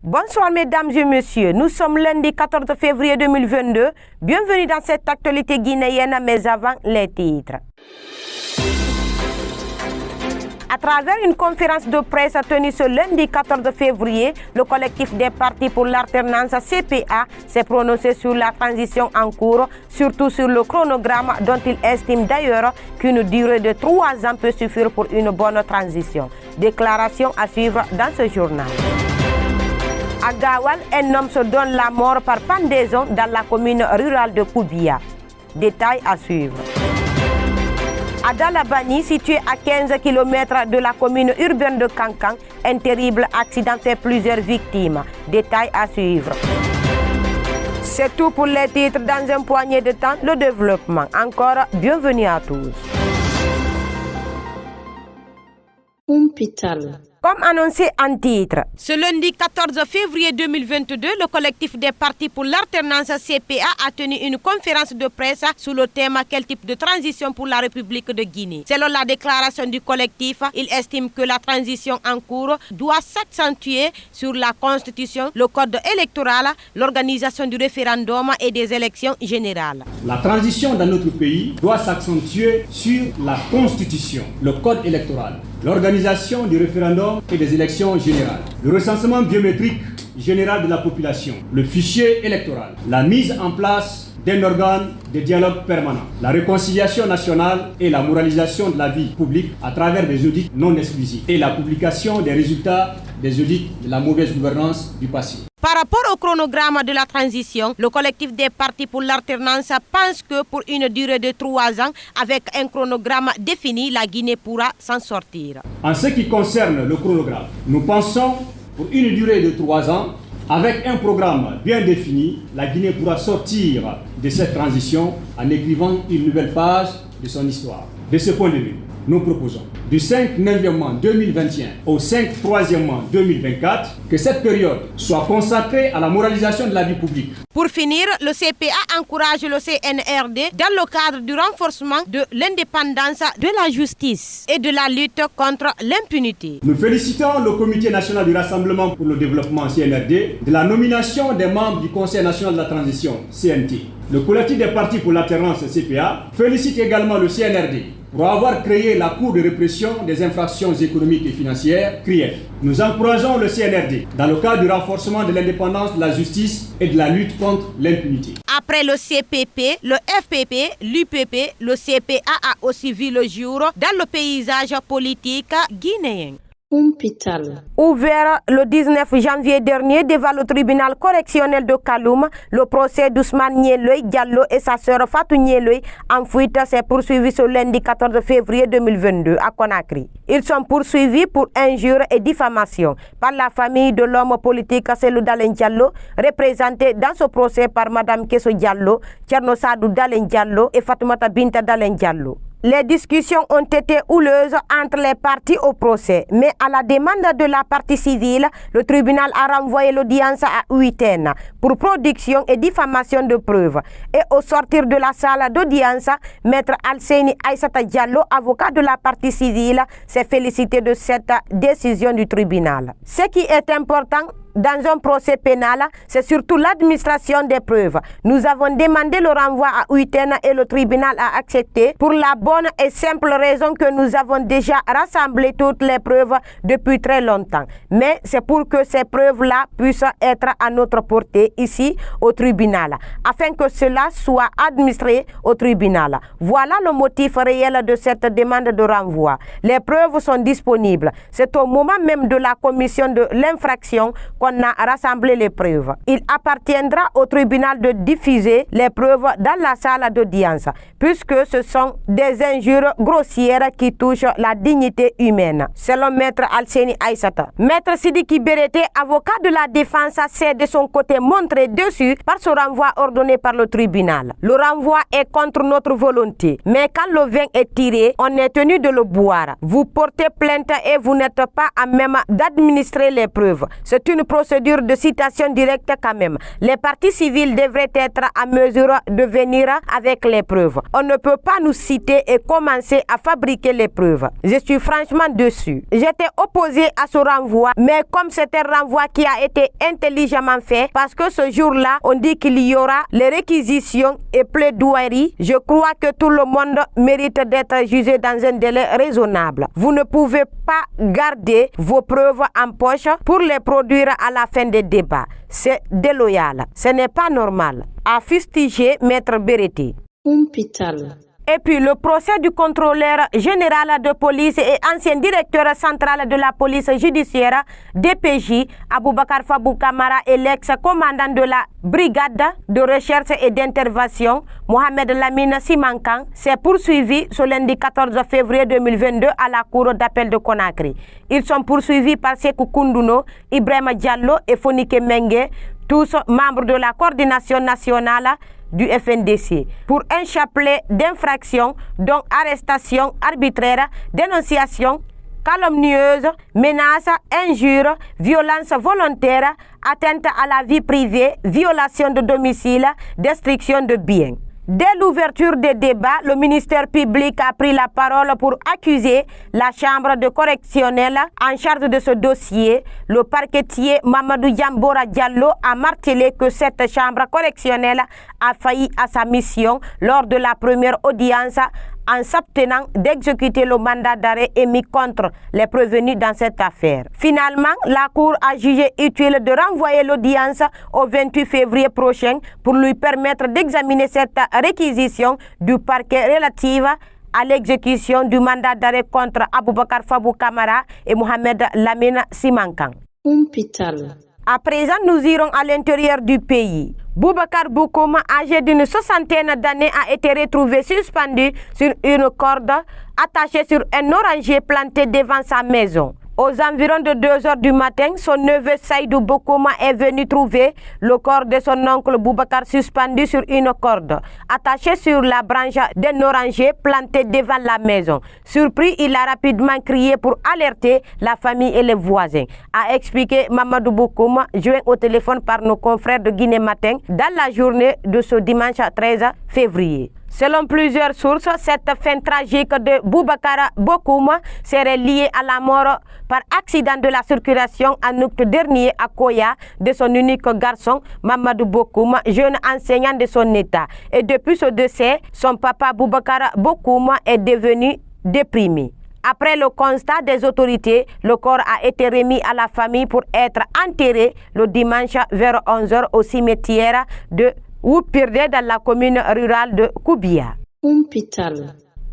Bonsoir mesdames et messieurs, nous sommes lundi 14 février 2022. Bienvenue dans cette actualité guinéenne, mais avant les titres. À travers une conférence de presse tenue ce lundi 14 février, le collectif des partis pour l'alternance CPA s'est prononcé sur la transition en cours, surtout sur le chronogramme dont il estime d'ailleurs qu'une durée de 3 ans peut suffire pour une bonne transition. Déclaration à suivre dans ce journal. À Gawal, un homme se donne la mort par pendaison dans la commune rurale de Koubia. Détail à suivre. À Dalabani, situé à 15 km de la commune urbaine de Kankan, un terrible accident fait plusieurs victimes. Détail à suivre. C'est tout pour les titres dans un poignet de temps, le développement. Encore bienvenue à tous. Hôpital. Comme annoncé en titre, ce lundi 14 février 2022, le collectif des partis pour l'alternance CPA a tenu une conférence de presse sous le thème « Quel type de transition pour la République de Guinée ?» Selon la déclaration du collectif, il estime que la transition en cours doit s'accentuer sur la Constitution, le code électoral, l'organisation du référendum et des élections générales. La transition dans notre pays doit s'accentuer sur la Constitution, le code électoral, l'organisation du référendum et des élections générales, le recensement biométrique général de la population, le fichier électoral, la mise en place d'un organe de dialogue permanent, la réconciliation nationale et la moralisation de la vie publique à travers des audits non exclusifs et la publication des résultats des audits de la mauvaise gouvernance du passé. Par rapport au chronogramme de la transition, le collectif des partis pour l'alternance pense que pour une durée de 3 ans, avec un chronogramme défini, la Guinée pourra s'en sortir. En ce qui concerne le chronogramme, nous pensons pour une durée de 3 ans, avec un programme bien défini, la Guinée pourra sortir de cette transition en écrivant une nouvelle page de son histoire. De ce point de vue, nous proposons du 5 novembre 2021 au 5 troisièmement 2024 que cette période soit consacrée à la moralisation de la vie publique. Pour finir, le CPA encourage le CNRD dans le cadre du renforcement de l'indépendance de la justice et de la lutte contre l'impunité. Nous félicitons le Comité national du Rassemblement pour le développement CNRD de la nomination des membres du Conseil national de la transition CNT. Le collectif des partis pour l'alternance CPA félicite également le CNRD pour avoir créé la Cour de répression des infractions économiques et financières, CRIEF. Nous encourageons le CNRD dans le cadre du renforcement de l'indépendance de la justice et de la lutte contre l'impunité. Après le CPP, le FPP, l'UPP, le CPA a aussi vu le jour dans le paysage politique guinéen. Hôpital. Ouvert le 19 janvier dernier devant le tribunal correctionnel de Kaloum, le procès d'Ousmane Nieloy Diallo et sa sœur Fatou Nieloy en fuite s'est poursuivi ce lundi 14 février 2022 à Conakry. Ils sont poursuivis pour injure et diffamation par la famille de l'homme politique Selou Dalen Diallo, représenté dans ce procès par Madame Kesso Diallo, Thierno Sadou Dalen Diallo et Fatoumata Binta Dalen Diallo. Les discussions ont été houleuses entre les parties au procès, mais à la demande de la partie civile, le tribunal a renvoyé l'audience à Huitaine pour production et diffamation de preuves. Et au sortir de la salle d'audience, Maître Alseni Aïssata Diallo, avocat de la partie civile, s'est félicité de cette décision du tribunal. Ce qui est important dans un procès pénal, c'est surtout l'administration des preuves. Nous avons demandé le renvoi à Huitaine et le tribunal a accepté pour la bonne et simple raison que nous avons déjà rassemblé toutes les preuves depuis très longtemps. Mais c'est pour que ces preuves-là puissent être à notre portée ici au tribunal, afin que cela soit administré au tribunal. Voilà le motif réel de cette demande de renvoi. Les preuves sont disponibles. C'est au moment même de la commission de l'infraction qu'on a rassemblé les preuves. Il appartiendra au tribunal de diffuser les preuves dans la salle d'audience, puisque ce sont des injures grossières qui touchent la dignité humaine, selon Maître Alseni Aïssata. Maître Sidiki Berete, avocat de la défense, s'est de son côté montré déçu par ce renvoi ordonné par le tribunal. Le renvoi est contre notre volonté, mais quand le vin est tiré, on est tenu de le boire. Vous portez plainte et vous n'êtes pas à même d'administrer les preuves. C'est une procédure de citation directe quand même. Les parties civiles devraient être à mesure de venir avec les preuves. On ne peut pas nous citer et commencer à fabriquer les preuves. Je suis franchement déçu. J'étais opposé à ce renvoi, mais comme c'est un renvoi qui a été intelligemment fait, parce que ce jour-là, on dit qu'il y aura les réquisitions et plaidoiries, je crois que tout le monde mérite d'être jugé dans un délai raisonnable. Vous ne pouvez pas garder vos preuves en poche pour les produire à la fin des débats. C'est déloyal. Ce n'est pas normal. A fustigé Maître Beretti. Et puis le procès du contrôleur général de police et ancien directeur central de la police judiciaire DPJ, Aboubakar Fabou Kamara, et l'ex-commandant de la brigade de recherche et d'intervention, Mohamed Lamine Simankan, s'est poursuivi ce lundi 14 février 2022 à la cour d'appel de Conakry. Ils sont poursuivis par Sekou Koundouno, Ibrahima Diallo et Fonike Mengue, tous membres de la coordination nationale du FNDC, pour un chapelet d'infractions, dont arrestation arbitraire, dénonciation calomnieuse, menace, injure, violence volontaire, atteinte à la vie privée, violation de domicile, destruction de biens. Dès l'ouverture des débats, le ministère public a pris la parole pour accuser la chambre de correctionnelle en charge de ce dossier. Le parquetier Mamadou Yambora Diallo a martelé que cette chambre correctionnelle a failli à sa mission lors de la première audience en s'abstenant d'exécuter le mandat d'arrêt émis contre les prévenus dans cette affaire. Finalement, la Cour a jugé utile de renvoyer l'audience au 28 février prochain pour lui permettre d'examiner cette réquisition du parquet relative à l'exécution du mandat d'arrêt contre Aboubakar Fabou Kamara et Mohamed Lamine Simankan. À présent, nous irons à l'intérieur du pays. Boubacar Bokoum, âgé d'une soixantaine d'années, a été retrouvé suspendu sur une corde attachée sur un oranger planté devant sa maison. Aux environs de 2 h du matin, son neveu Saïdou Bokouma est venu trouver le corps de son oncle Boubacar suspendu sur une corde, attaché sur la branche d'un oranger planté devant la maison. Surpris, il a rapidement crié pour alerter la famille et les voisins, a expliqué Mamadou Bokouma, joint au téléphone par nos confrères de Guinée Matin dans la journée de ce dimanche 13 février. Selon plusieurs sources, cette fin tragique de Boubacar Bokoum serait liée à la mort par accident de la circulation en août dernier à Koya de son unique garçon, Mamadou Bokoum, jeune enseignant de son état. Et depuis ce décès, son papa Boubacar Bokoum est devenu déprimé. Après le constat des autorités, le corps a été remis à la famille pour être enterré le dimanche vers 11 h au cimetière de Woupirde dans la commune rurale de Koubia.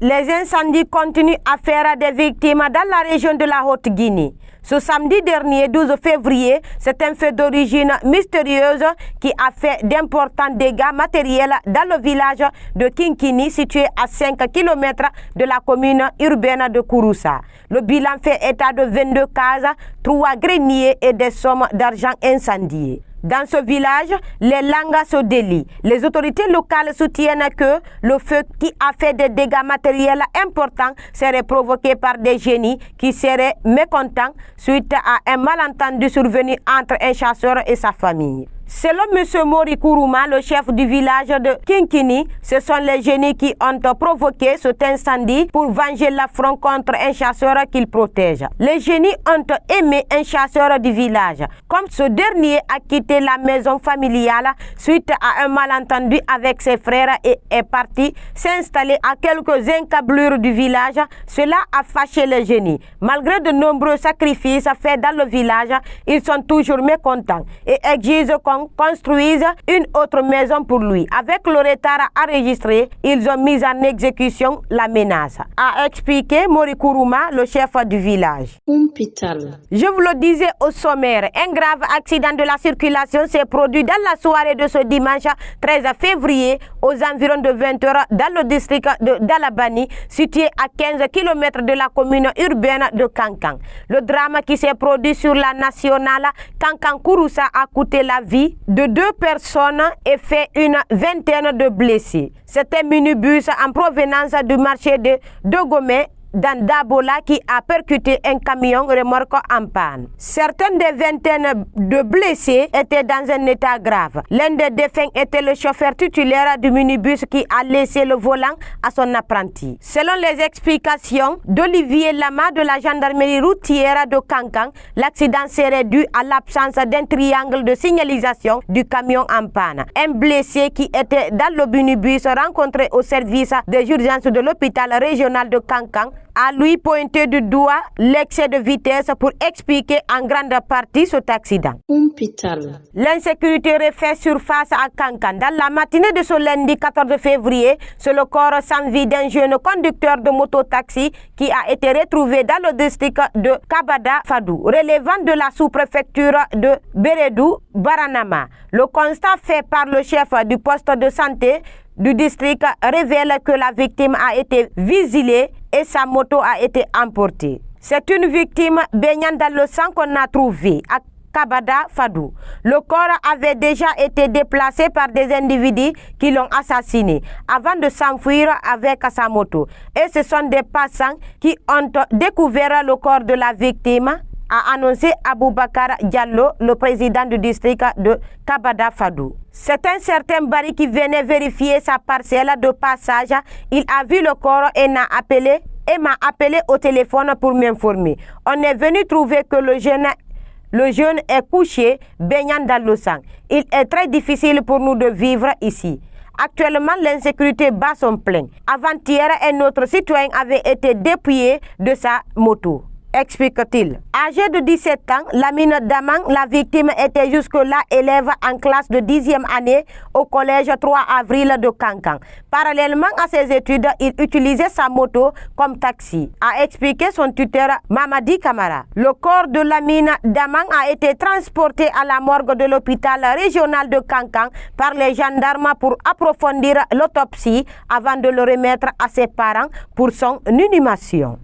Les incendies continuent à faire des victimes dans la région de la Haute-Guinée. Ce samedi dernier, 12 février, c'est un feu d'origine mystérieuse qui a fait d'importants dégâts matériels dans le village de Kinkini, situé à 5 km de la commune urbaine de Kouroussa. Le bilan fait état de 22 cases, 3 greniers et des sommes d'argent incendiées. Dans ce village, les langues se délient. Les autorités locales soutiennent que le feu qui a fait des dégâts matériels importants serait provoqué par des génies qui seraient mécontents suite à un malentendu survenu entre un chasseur et sa famille. Selon M. Mori Kourouma, le chef du village de Kinkini, ce sont les génies qui ont provoqué cet incendie pour venger l'affront contre un chasseur qu'ils protègent. Les génies ont aimé un chasseur du village. Comme ce dernier a quitté la maison familiale suite à un malentendu avec ses frères et est parti s'installer à quelques encablures du village, cela a fâché les génies. Malgré de nombreux sacrifices faits dans le village, ils sont toujours mécontents et exigent qu'on construisent une autre maison pour lui. Avec le retard enregistré, ils ont mis en exécution la menace, a expliqué Mori Kourouma, le chef du village. Je vous le disais au sommaire, un grave accident de la circulation s'est produit dans la soirée de ce dimanche 13 février aux environs de 20 h dans le district de Dalabani, situé à 15 km de la commune urbaine de Kankan. Le drame qui s'est produit sur la nationale Kankan-Kouroussa a coûté la vie de 2 personnes et fait une vingtaine de blessés. C'était un minibus en provenance du marché de Dogomé dans Dabola qui a percuté un camion remorque en panne. Certaines des vingtaines de blessés étaient dans un état grave. L'un des défunts était le chauffeur titulaire du minibus qui a laissé le volant à son apprenti. Selon les explications d'Olivier Lama de la gendarmerie routière de Kankan, l'accident serait dû à l'absence d'un triangle de signalisation du camion en panne. Un blessé qui était dans le minibus rencontré au service des urgences de l'hôpital régional de Kankan a lui pointé du doigt l'excès de vitesse pour expliquer en grande partie cet accident. L'insécurité refait surface à Kankan. Dans la matinée de ce lundi 14 février, c'est le corps sans vie d'un jeune conducteur de moto-taxi qui a été retrouvé dans le district de Kabada Fadou, relevant de la sous-préfecture de Beredou Baranama. Le constat fait par le chef du poste de santé du district révèle que la victime a été vigilée et sa moto a été emportée. C'est une victime baignant dans le sang qu'on a trouvé à Kabada Fadou. Le corps avait déjà été déplacé par des individus qui l'ont assassiné avant de s'enfuir avec sa moto. Et ce sont des passants qui ont découvert le corps de la victime, a annoncé Aboubakar Diallo, le président du district de Kabada Fadou. C'est un certain Barry qui venait vérifier sa parcelle de passage. Il a vu le corps et m'a appelé au téléphone pour m'informer. On est venu trouver que le jeune est couché, baignant dans le sang. Il est très difficile pour nous de vivre ici. Actuellement, l'insécurité bat son plein. Avant-hier, un autre citoyen avait été dépouillé de sa moto, explique-t-il. Âgée de 17 ans, Lamine Damang, la victime, était jusque-là élève en classe de 10e année au collège 3 avril de Kankan. Parallèlement à ses études, il utilisait sa moto comme taxi, a expliqué son tuteur Mamadi Kamara. Le corps de Lamine Damang a été transporté à la morgue de l'hôpital régional de Kankan par les gendarmes pour approfondir l'autopsie avant de le remettre à ses parents pour son inhumation.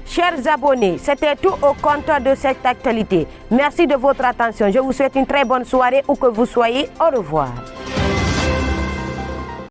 Chers abonnés, c'était tout au compte de cette actualité. Merci de votre attention. Je vous souhaite une très bonne soirée où que vous soyez. Au revoir.